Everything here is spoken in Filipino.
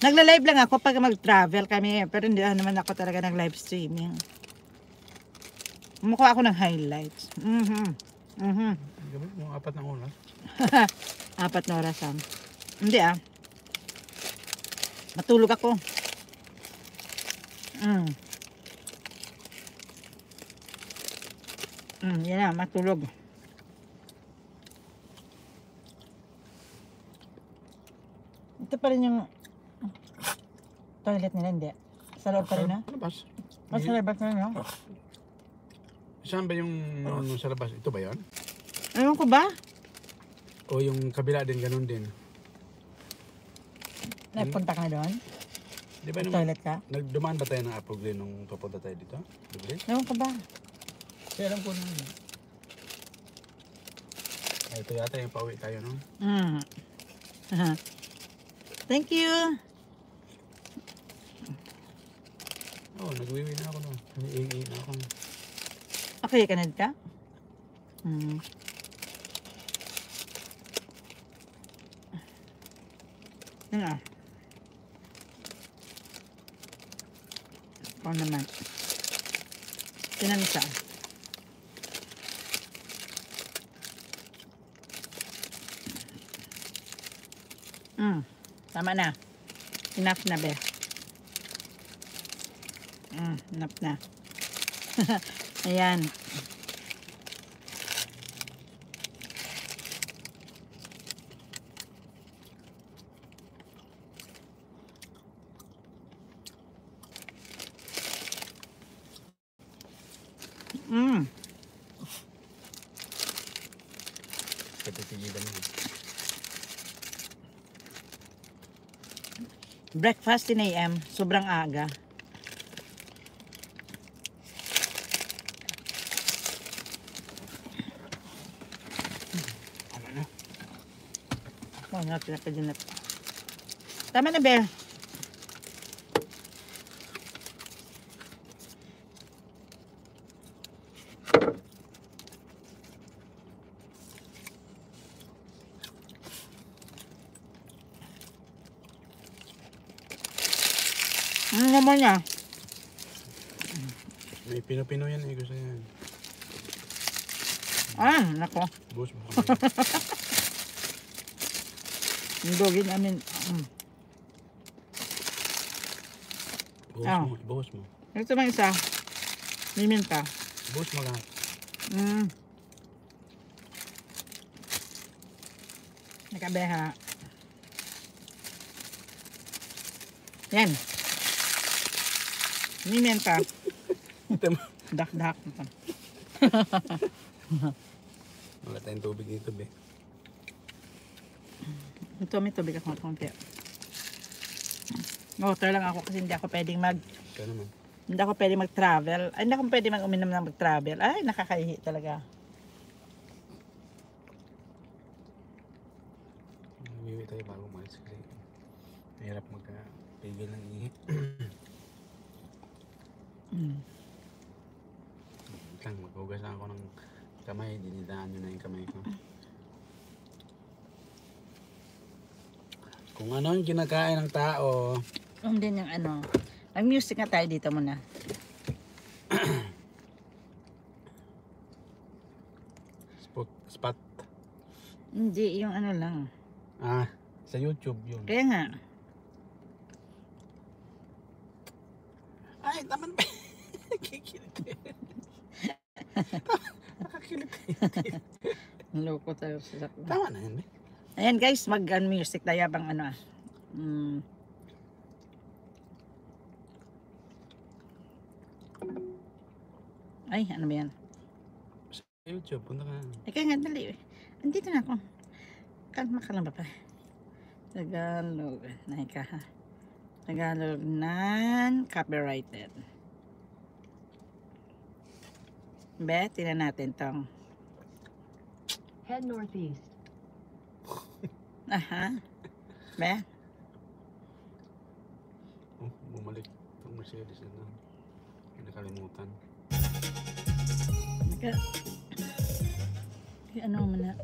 Nagla-live lang ako pag mag-travel kami. Pero hindi naman ako talaga nag-live streaming. Mukha ako ng highlights. Yung 4 na oras. 4 na oras. Hindi matulog ako. Yan na, matulog. Ito pa rin yung toilet nila, hindi. Sa loob pa rin na? Labas. Sa labas na yun. Saan ba yung sa labas? Ito ba yan? Ewan ko ba? O yung kabila din, ganun din. Nagpunta ka na doon? Di ba naman? Toilet ka? Nagdumaan ba tayo ng Apple Green nung papunta tayo dito? Libre? Ewan ko ba? Kaya alam ko na. Ito yata yung pauwi tayo, no? Thank you. Nagwiwi na ako, no? Nag-iingi na ako. Okay, kanad ka? Yan Ako naman. Tinansa. Tama na. Enough na, be. Enough na. Ayan. Katitigilan mo. Breakfast 10 a.m. Sobrang aga. Tama na. Pinapagyan na. Tama na, be. Ano naman niya? May Pino-Pino yan eh. Gusto yan. Nako. Buhos mo. Yung doggy namin. Buhos mo. Buhos mo. Ito bang isa? Miminta. Buhos mo lahat. Nakabeha. Yan. Miminta. Dak-dak. Wala tayong tubig dito, be. Ito, may tubig ako konti. Water lang ako kasi hindi ako pwedeng Ito naman. hindi ako pwedeng mag-travel. Ay, hindi ako pwedeng mag-uminom ng mag-travel. Ay, nakakahihi talaga. Umiwi tayo bago umalis kasi mahirap magpigil ng ihi. Lang, maghugas lang ako ng kamay. Dinidaan nyo na yung kamay ko. Kung ano yung kinakain ng tao. Din yung ano. Mag-music nga tayo dito muna. Spot. Hindi, yung ano lang. Sa YouTube yun. Kaya nga. Ay, taman ba? Kikilit. Nakakilit. Naloko tayo sa sakla. Tama na yun, eh. Ayan guys, mag-music tayo bang ano Ay, ano ba yan? Sa YouTube, punta ka. Kaya nga, dali. Andito na ako. Kalma ka lang ba pa? Tagalog. Naika ha. Tagalog non-copyrighted. Be, tingnan natin tong. Head northeast. Aha. Be? Bumalik itong Mercedes na. Nakalimutan. Ano mo na?